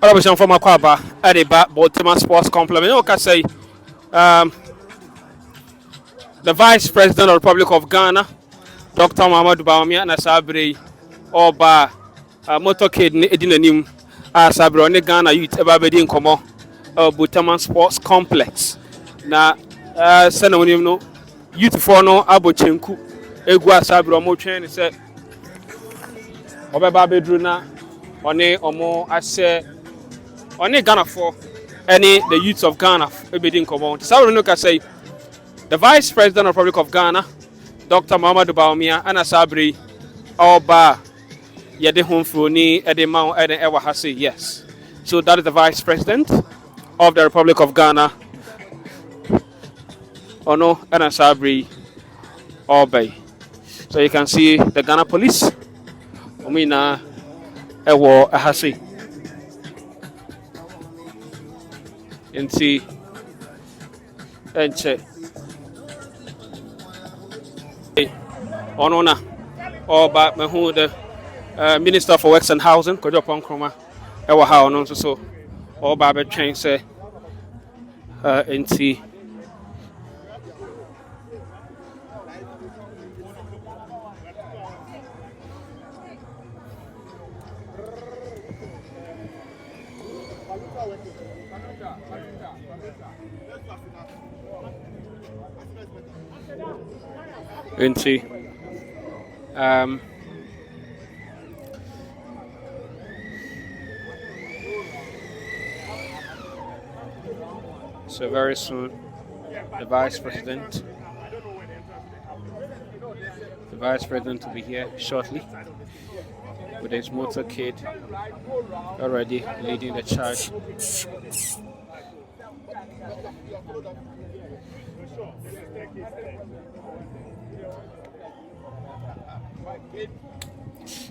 Alabashan from Akwaba, Adiba, Borteyman Sports Complex. Okay, say, the Vice President of the Republic of Ghana, Dr. Bawumia, and Sabri, Oba, motorcade Edinanim, Sabri, on Ghana Youth, Ebabedi Nkomo, Borteyman Sports Complex. Na, Senamonim no, youth for no, Abochenku, Egua Sabri, Omo train, said, Obeba Bedruna, One Omo, I said, Only Ghana for any the youths of Ghana ebedin komo. So we look at say the Vice President of the Republic of Ghana, Dr. Bawumia, and Sabri Oba Yede Humfuni Edemau Eden Ewa Hasi. Yes. So that is the Vice President of the Republic of Ghana. Ono and Sabri Oba. So you can see the Ghana police. Omina Ewa Hasi. Nti enche onona oba mehu the Minister for Works and Housing Kojo Ponkroma ewa ha ono so oba be twen se nti so very soon the Vice President will be here shortly with his motorcade already leading the charge.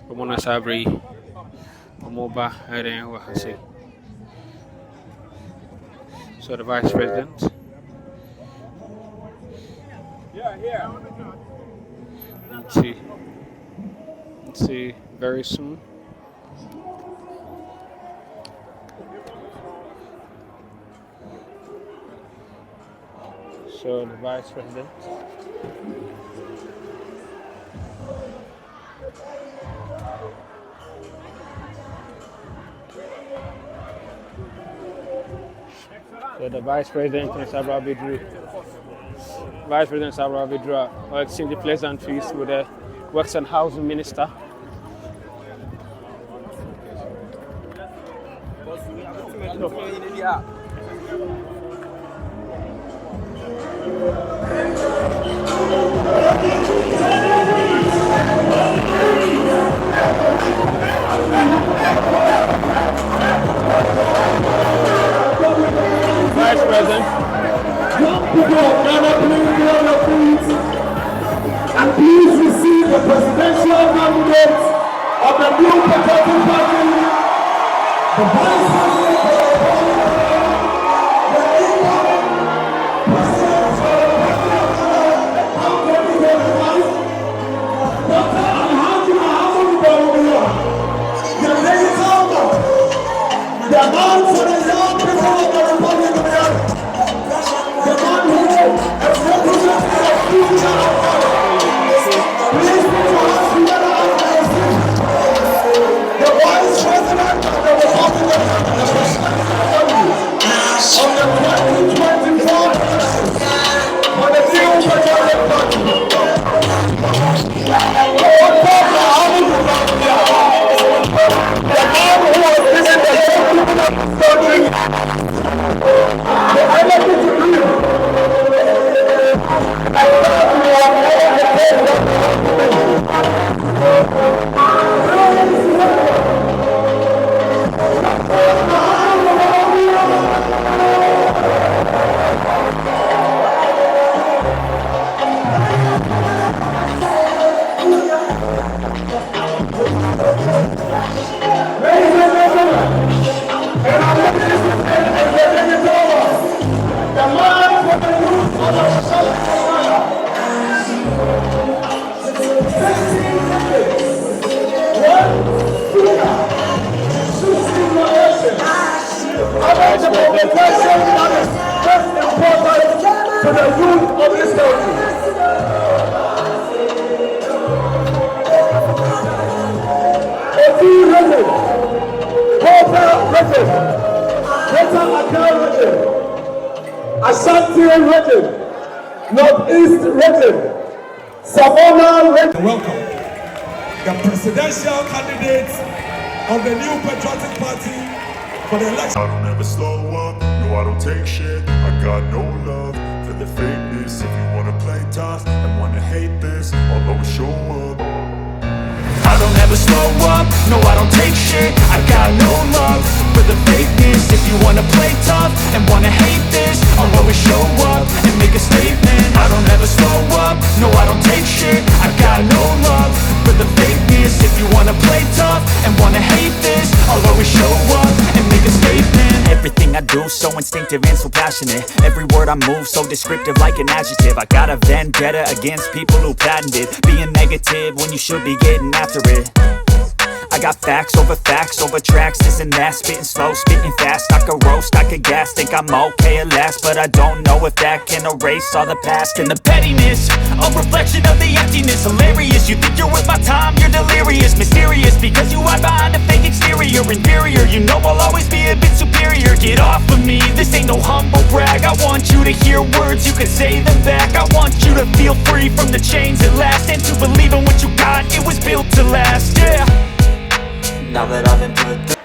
Omona Sabri Omoba Eren Wahasi. So the Vice President. Let's see very soon. So the Vice President. So the Vice President Sabra Bidra will exchange pleasantries with the Works and Housing Minister. Vice President. And please receive the presidential mandate of the new Patriotic Party, the Vice President of the the man for the young people of the Republic of Ghana, the man who has represented the future of Ghana. Please put your hands together and receive the Vice President of the Republic of Ghana, of the 2024 for the new Patriotic Party. The man who was visiting the I the question that is most important to the youth of this country. Oti region, Hopa region, Greater Accra region, Ashanti region, Northeast region, Savannah region. Welcome the presidential candidates of the new patriotic party for the election. I don't ever slow up, no I don't take shit. I got no love for the fakeness. If you wanna play tough and wanna hate this, I'll always show up. I don't ever slow up, no I don't take shit. I got no love for the fakeness. If you wanna play tough and wanna hate this, I'll always show up and make a statement. I don't ever slow up, no I don't take shit. I got no love for the fakeness. If you wanna play tough and wanna hate this, I'll always show up and make a statement. Everything I do so instinctive and so passionate. Every word I move so descriptive like an adjective. I got a vendetta against people who patented being negative when you should be getting after it. I got facts over tracks, this and that. Spitting slow, spitting fast. I could roast, I could gas. Think I'm okay at last, but I don't know if that can erase all the past. And the pettiness, a reflection of the emptiness. Hilarious, you think you're worth my time, you're delirious. Mysterious, because you hide behind a fake exterior. Inferior, you know I'll always be a bit superior. Get off of me, this ain't no humble brag. I want you to hear words, you can say them back. I want you to feel free from the chains at last, and to believe in what you got, it was built to last, yeah. Now that I've been put through.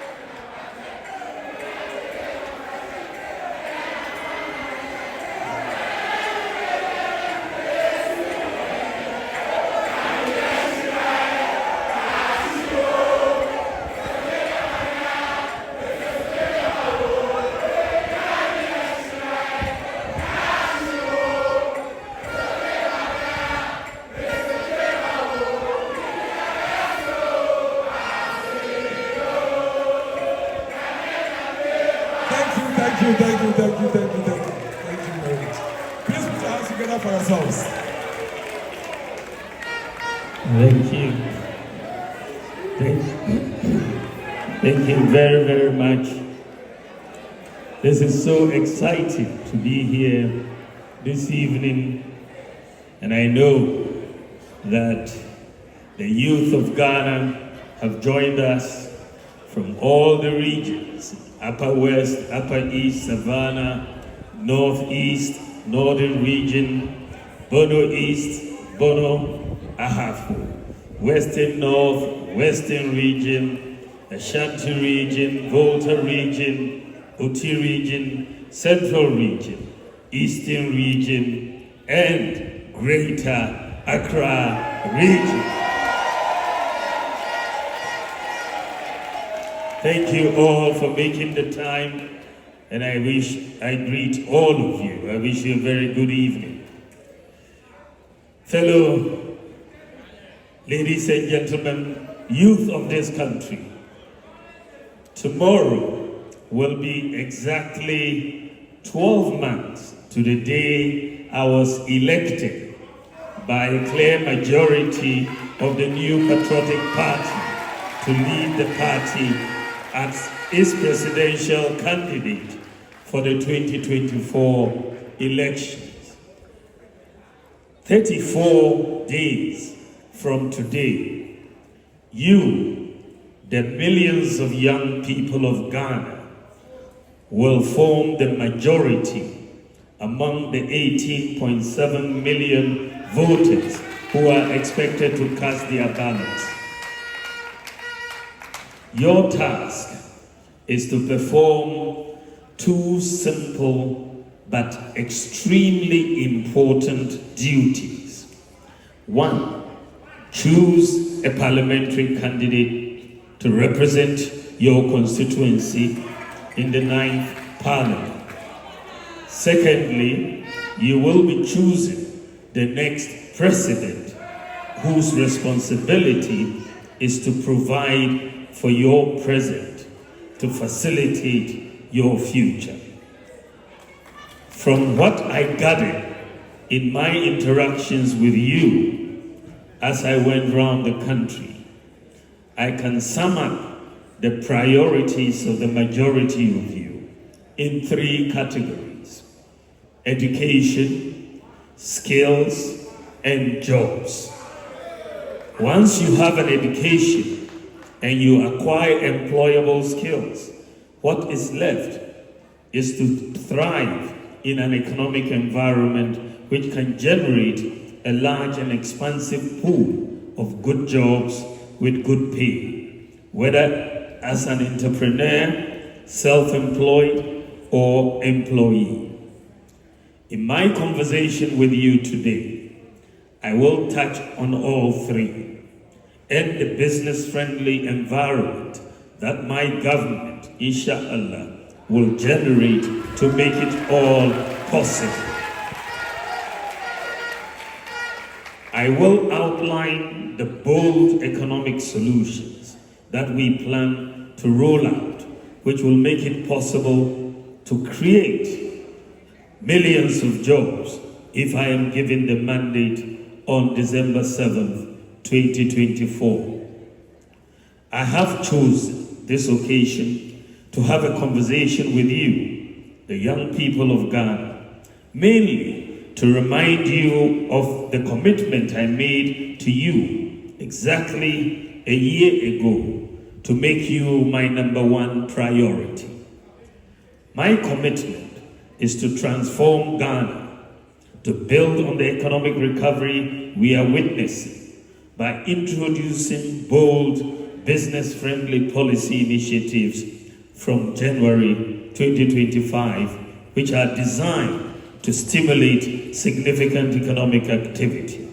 Thank you very much. Please put your hands together for yourselves. Thank you. Thank you very, very much. This is so exciting to be here this evening, and I know that the youth of Ghana have joined us from all the regions. Upper West, Upper East, Savannah, Northeast, Northern Region, Bono East, Bono, Ahafo, Western North, Western Region, Ashanti Region, Volta Region, Oti Region, Central Region, Eastern Region, and Greater Accra Region. Thank you all for making the time, and I greet all of you. I wish you a very good evening. Fellow ladies and gentlemen, youth of this country, tomorrow will be exactly 12 months to the day I was elected by a clear majority of the new Patriotic Party to lead the party as its presidential candidate for the 2024 elections. 34 days from today, you, the millions of young people of Ghana, will form the majority among the 18.7 million voters who are expected to cast their ballots. Your task is to perform two simple but extremely important duties. One, choose a parliamentary candidate to represent your constituency in the 9th Parliament. Secondly, you will be choosing the next president, whose responsibility is to provide for your present, to facilitate your future. From what I gathered in my interactions with you as I went around the country, I can sum up the priorities of the majority of you in 3 categories: education, skills, and jobs. Once you have an education and you acquire employable skills, what is left is to thrive in an economic environment which can generate a large and expansive pool of good jobs with good pay, whether as an entrepreneur, self-employed, or employee. In my conversation with you today, I will touch on all 3 and the business-friendly environment that my government, inshallah, will generate to make it all possible. I will outline the bold economic solutions that we plan to roll out, which will make it possible to create millions of jobs if I am given the mandate on December 7th, 2024. I have chosen this occasion to have a conversation with you, the young people of Ghana, mainly to remind you of the commitment I made to you exactly a year ago to make you my #1 priority. My commitment is to transform Ghana, to build on the economic recovery we are witnessing by introducing bold, business-friendly policy initiatives from January 2025, which are designed to stimulate significant economic activity.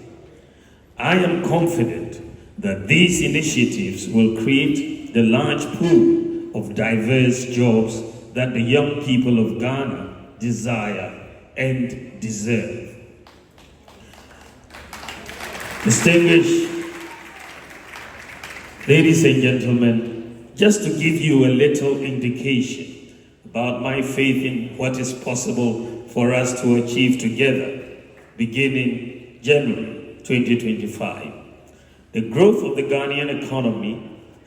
I am confident that these initiatives will create the large pool of diverse jobs that the young people of Ghana desire and deserve. Distinguished ladies and gentlemen, just to give you a little indication about my faith in what is possible for us to achieve together, beginning January 2025. The growth of the Ghanaian economy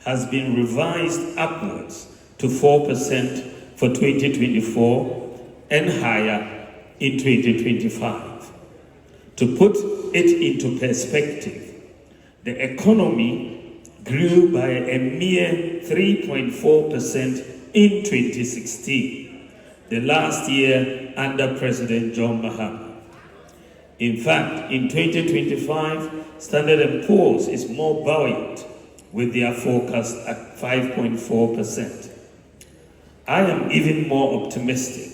has been revised upwards to 4% for 2024 and higher in 2025. To put it into perspective, the economy grew by a mere 3.4% in 2016, the last year under President John Mahama. In fact, in 2025, Standard & Poor's is more buoyant with their forecast at 5.4%. I am even more optimistic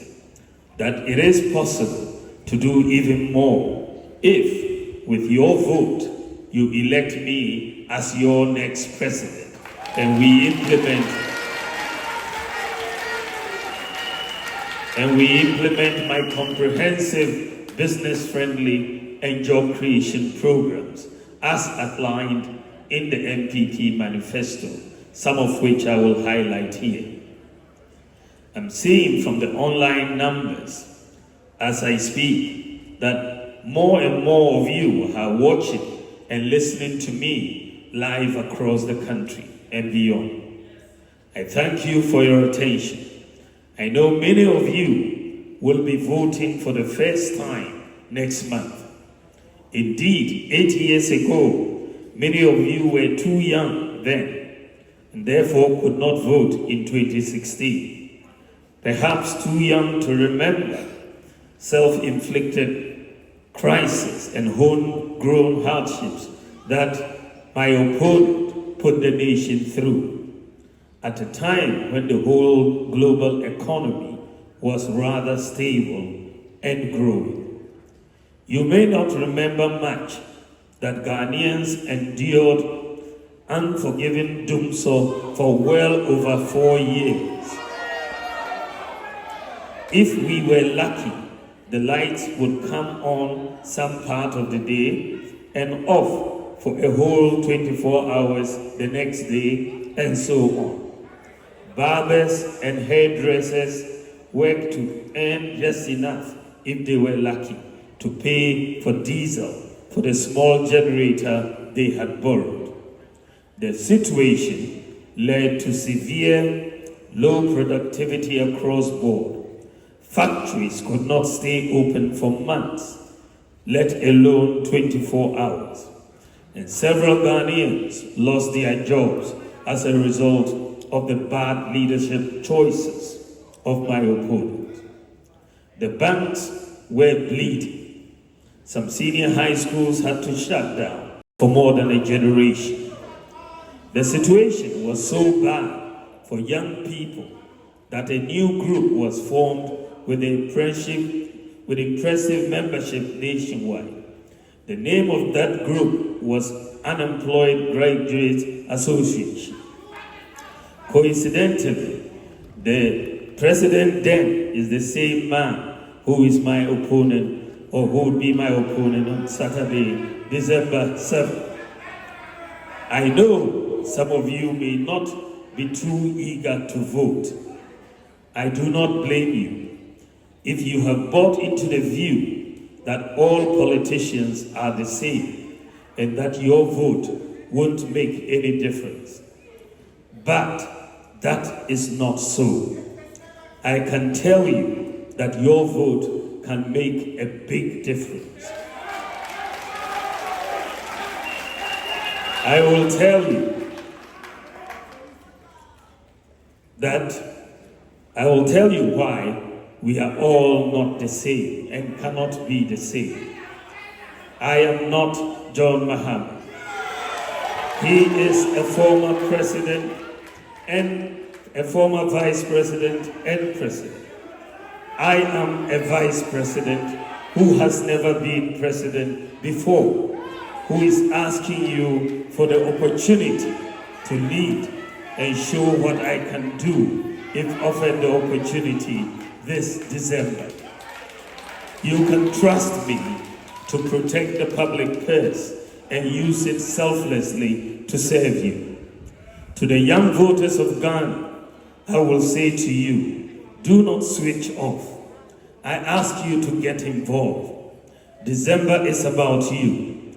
that it is possible to do even more if, with your vote, you elect me as your next president and we implement my comprehensive business-friendly and job creation programs as outlined in the NPP manifesto, some of which I will highlight here. I'm seeing from the online numbers as I speak that more and more of you are watching and listening to me live across the country and beyond. I thank you for your attention. I know many of you will be voting for the first time next month. Indeed, 8 years ago, many of you were too young then and therefore could not vote in 2016. Perhaps too young to remember self-inflicted crisis and homegrown hardships that my opponent put the nation through at a time when the whole global economy was rather stable and growing. You may not remember much that Ghanaians endured unforgiving doomsday for well over 4 years. If we were lucky, the lights would come on some part of the day and off for a whole 24 hours the next day, and so on. Barbers and hairdressers worked to earn just enough, if they were lucky, to pay for diesel for the small generator they had borrowed. The situation led to severe low productivity across board Factories could not stay open for months, let alone 24 hours. And several Ghanaians lost their jobs as a result of the bad leadership choices of my opponent. The banks were bleeding. Some senior high schools had to shut down for more than a generation. The situation was so bad for young people that a new group was formed with impressive membership nationwide. The name of that group was Unemployed Graduates Association. Coincidentally, the president then is the same man who is my opponent, or who would be my opponent on Saturday, December 7th. I know some of you may not be too eager to vote. I do not blame you if you have bought into the view that all politicians are the same and that your vote won't make any difference. But that is not so. I can tell you that your vote can make a big difference. I will tell you why we are all not the same and cannot be the same. I am not John Mahama. He is a former president and a former vice president and president. I am a vice president who has never been president before, who is asking you for the opportunity to lead and show what I can do if offered the opportunity this December. You can trust me to protect the public purse and use it selflessly to serve you. To the young voters of Ghana, I will say to you, do not switch off. I ask you to get involved. December is about you.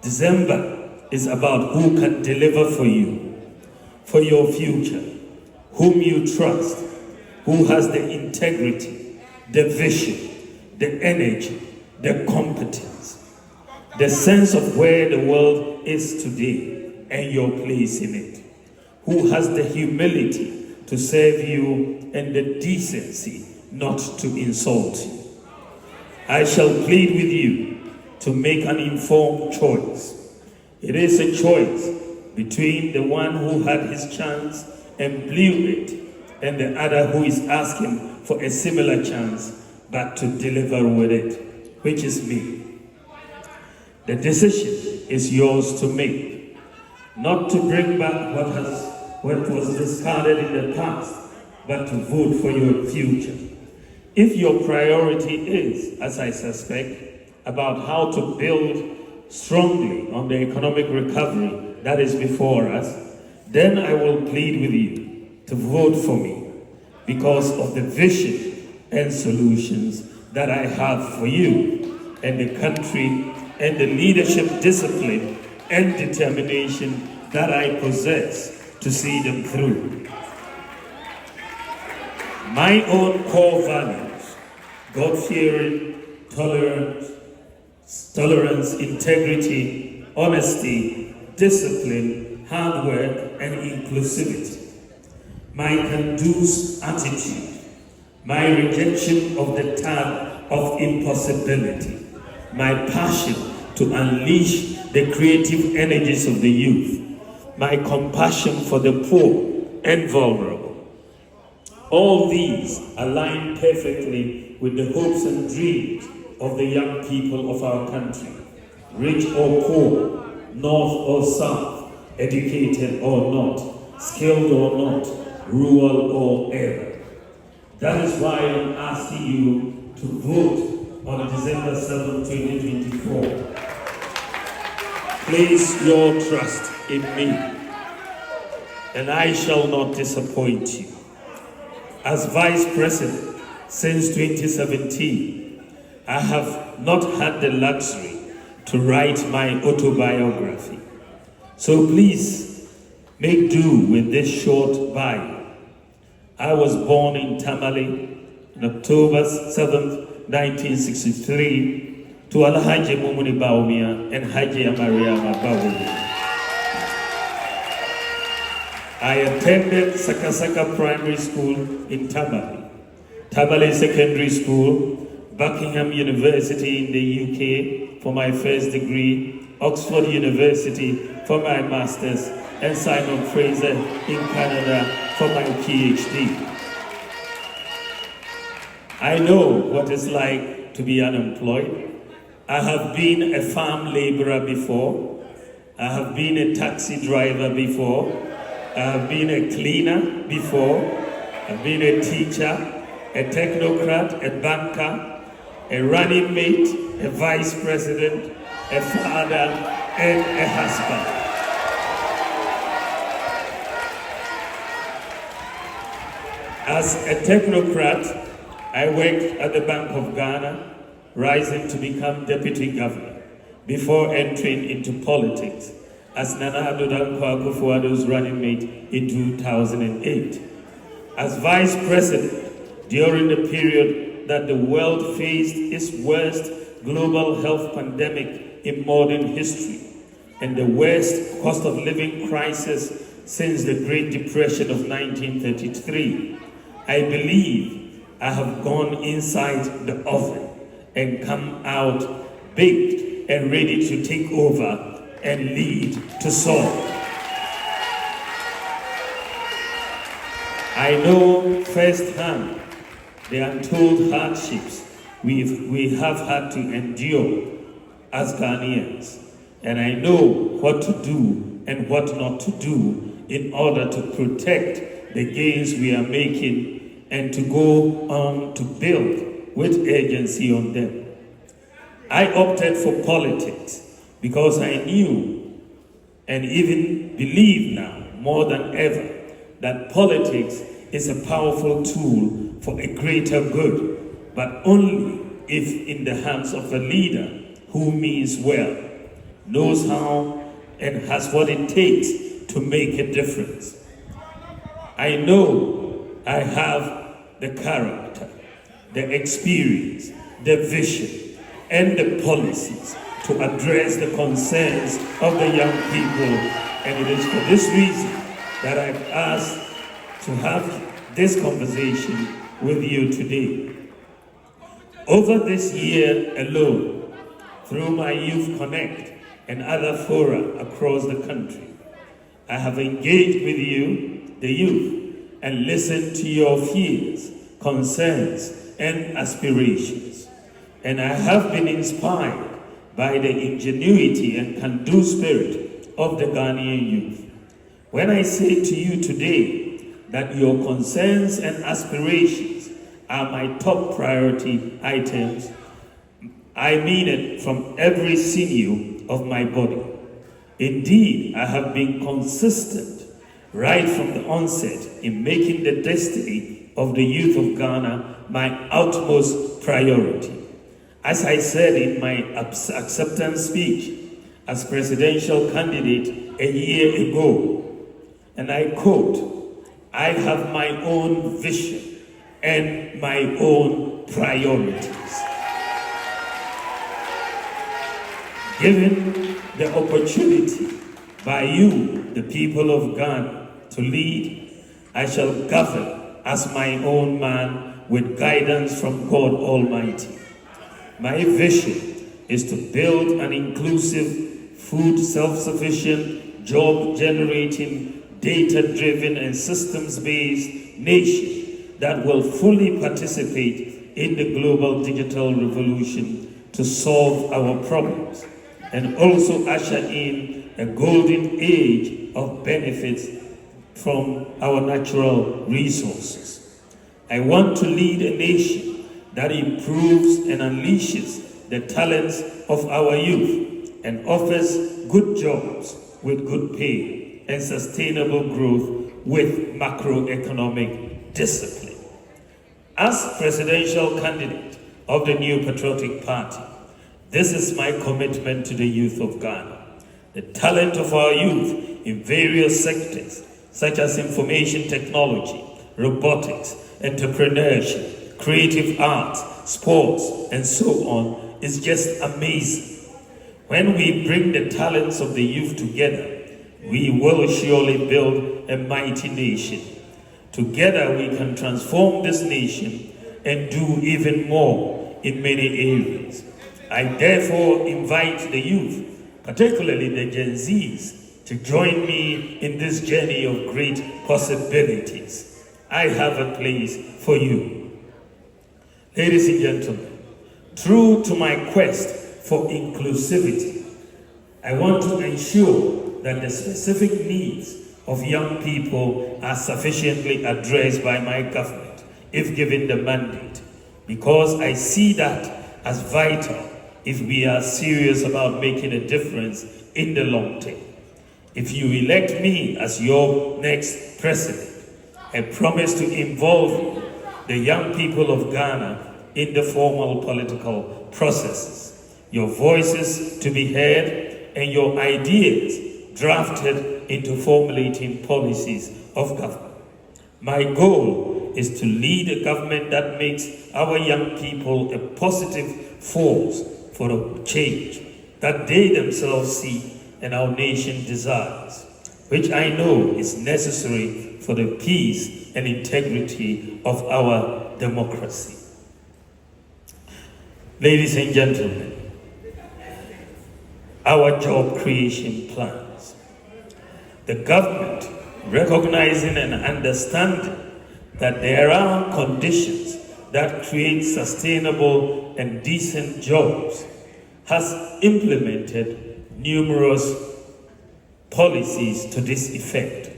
December is about who can deliver for you, for your future, whom you trust, who has the integrity, the vision, the energy, the competence, the sense of where the world is today and your place in it, who has the humility to serve you and the decency not to insult you. I shall plead with you to make an informed choice. It is a choice between the one who had his chance and blew it and the other who is asking for a similar chance but to deliver with it, which is me. The decision is yours to make, not to bring back what was discarded in the past, but to vote for your future. If your priority is, as I suspect, about how to build strongly on the economic recovery that is before us, then I will plead with you to vote for me because of the vision and solutions that I have for you and the country and the leadership discipline and determination that I possess to see them through. My own core values, God-fearing, tolerance, integrity, honesty, discipline, hard work, and inclusivity. My can-do's attitude, my rejection of the tag of impossibility, my passion to unleash the creative energies of the youth, my compassion for the poor and vulnerable. All these align perfectly with the hopes and dreams of the young people of our country, rich or poor, north or south, educated or not, skilled or not, rural or urban. That is why I'm asking you to vote on December 7, 2024. Place your trust in me, and I shall not disappoint you. As Vice President since 2017, I have not had the luxury to write my autobiography. So please make do with this short bio. I was born in Tamale on October 7th, 1963, to Alhaji Mumuni Bawumia and Haji Mariama Bawumia. I attended Sakasaka Primary School in Tamale, Tamale Secondary School, Buckingham University in the UK for my first degree, Oxford University for my master's, and Simon Fraser in Canada for my PhD. I know what it's like to be unemployed. I have been a farm laborer before. I have been a taxi driver before. I have been a cleaner before. I've been a teacher, a technocrat, a banker, a running mate, a vice president, a father, and a husband. As a technocrat, I worked at the Bank of Ghana, rising to become deputy governor before entering into politics as Nana Addo Dankwa Akufo-Addo's running mate in 2008. As vice president during the period that the world faced its worst global health pandemic in modern history and the worst cost of living crisis since the Great Depression of 1933, I believe I have gone inside the oven and come out baked and ready to take over and lead to solve. I know firsthand the untold hardships we have had to endure as Ghanaians, and I know what to do and what not to do in order to protect the gains we are making and to go on to build with urgency on them. I opted for politics because I knew and even believe now more than ever that politics is a powerful tool for a greater good, but only if in the hands of a leader who means well, knows how, and has what it takes to make a difference. I know I have the character, the experience, the vision, and the policies to address the concerns of the young people, and it is for this reason that I've asked to have this conversation with you today. Over this year alone, through my Youth Connect and other fora across the country, I have engaged with you, the youth, and listened to your fears, concerns, and aspirations. And I have been inspired by the ingenuity and can-do spirit of the Ghanaian youth. When I say to you today that your concerns and aspirations are my top priority items, I mean it from every sinew of my body. Indeed, I have been consistent right from the onset in making the destiny of the youth of Ghana my utmost priority. As I said in my acceptance speech as presidential candidate a year ago, and I quote, "I have my own vision and my own priorities." Given the opportunity by you, the people of Ghana, to lead, I shall govern as my own man with guidance from God Almighty. My vision is to build an inclusive, food self-sufficient, job-generating, data-driven and systems-based nation that will fully participate in the global digital revolution to solve our problems and also usher in a golden age of benefits from our natural resources. I want to lead a nation that improves and unleashes the talents of our youth and offers good jobs with good pay and sustainable growth with macroeconomic discipline. As presidential candidate of the New Patriotic Party, this is my commitment to the youth of Ghana. The talent of our youth in various sectors, such as information technology, robotics, entrepreneurship, creative arts, sports, and so on is just amazing. When we bring the talents of the youth together, we will surely build a mighty nation. Together we can transform this nation and do even more in many areas. I therefore invite the youth, particularly the Gen Zs, to join me in this journey of great possibilities. I have a place for you. Ladies and gentlemen, true to my quest for inclusivity, I want to ensure that the specific needs of young people are sufficiently addressed by my government, if given the mandate, because I see that as vital if we are serious about making a difference in the long term. If you elect me as your next president, I promise to involve the young people of Ghana in the formal political processes, your voices to be heard, and your ideas drafted into formulating policies of government. My goal is to lead a government that makes our young people a positive force for a change that they themselves see and our nation desires, which I know is necessary for the peace and integrity of our democracy. Ladies and gentlemen, our job creation plans. The government, recognizing and understanding that there are conditions that create sustainable and decent jobs, has implemented numerous policies to this effect.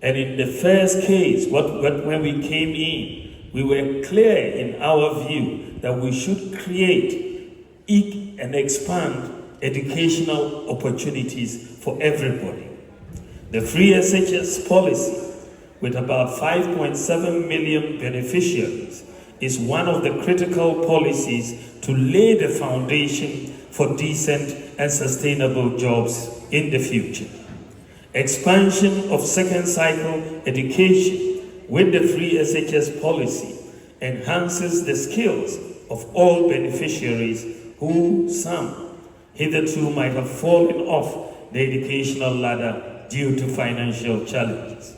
And in the first case, when we came in, we were clear in our view that we should create and expand educational opportunities for everybody. The free SHS policy, with about 5.7 million beneficiaries, is one of the critical policies to lay the foundation for decent and sustainable jobs in the future. Expansion of second cycle education with the free SHS policy enhances the skills of all beneficiaries who some hitherto might have fallen off the educational ladder due to financial challenges.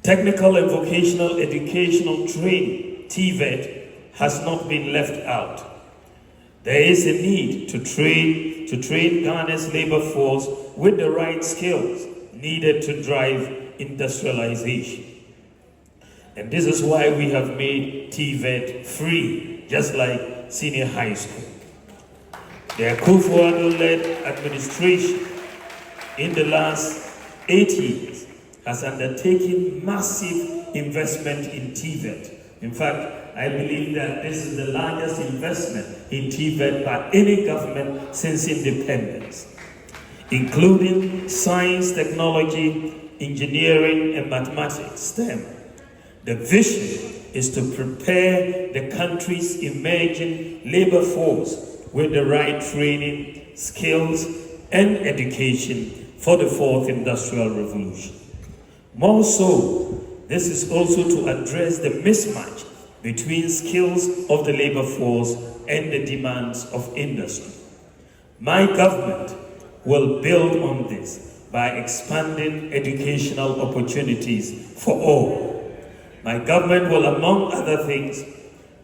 Technical and vocational educational training, TVET, has not been left out. There is a need to train Ghana's labor force with the right skills needed to drive industrialization. And this is why we have made TVET free, just like senior high school. The Akufo-Addo-led administration in the last 8 years has undertaken massive investment in TVET. In fact, I believe that this is the largest investment in TVET by any government since independence, including science, technology, engineering, and mathematics, STEM. The vision is to prepare the country's emerging labor force with the right training, skills, and education for the fourth industrial revolution. More so, this is also to address the mismatch between skills of the labor force and the demands of industry. My government will build on this by expanding educational opportunities for all. My government will, among other things,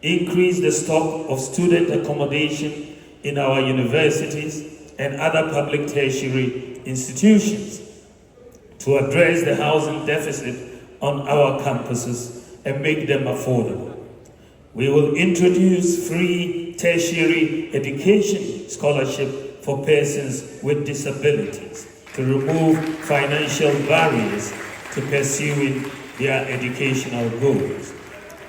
increase the stock of student accommodation in our universities and other public tertiary institutions to address the housing deficit on our campuses and make them affordable. We will introduce free tertiary education scholarship for persons with disabilities to remove financial barriers to pursuing their educational goals.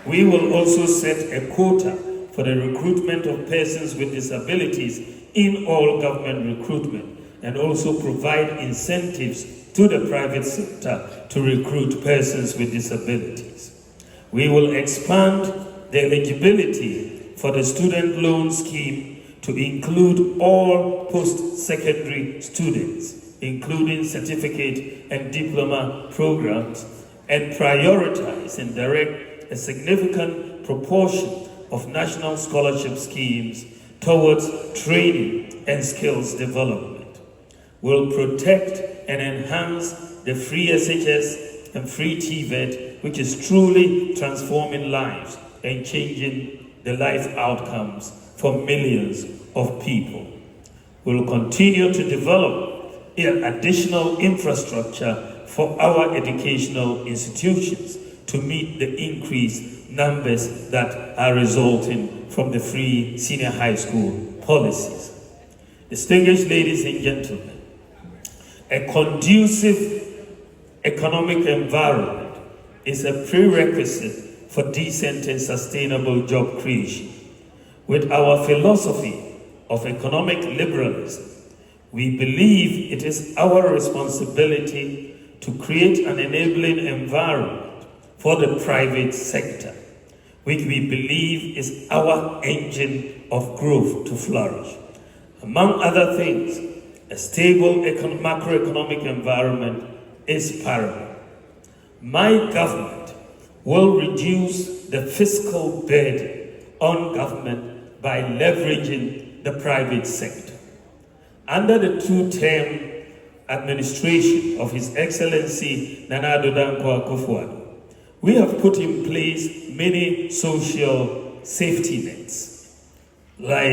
We will also set a quota for the recruitment of persons with disabilities in all government recruitment and also provide incentives to the private sector to recruit persons with disabilities. We will expand the eligibility for the student loan scheme to include all post-secondary students, including certificate and diploma programs, and prioritize and direct a significant proportion of national scholarship schemes towards training and skills development. We'll protect and enhance the free SHS and free TVET, which is truly transforming lives and changing the life outcomes for millions of people. We'll continue to develop additional infrastructure for our educational institutions to meet the increased numbers that are resulting from the free senior high school policies. Distinguished ladies and gentlemen, a conducive economic environment is a prerequisite for decent and sustainable job creation. With our philosophy of economic liberalism, we believe it is our responsibility to create an enabling environment for the private sector, which we believe is our engine of growth to flourish. Among other things, a stable macroeconomic environment is paramount. My government will reduce the fiscal burden on government by leveraging the private sector. Under the two-term administration of His Excellency Nana Addo Dankwa Akufo-Addo, we have put in place many social safety nets, like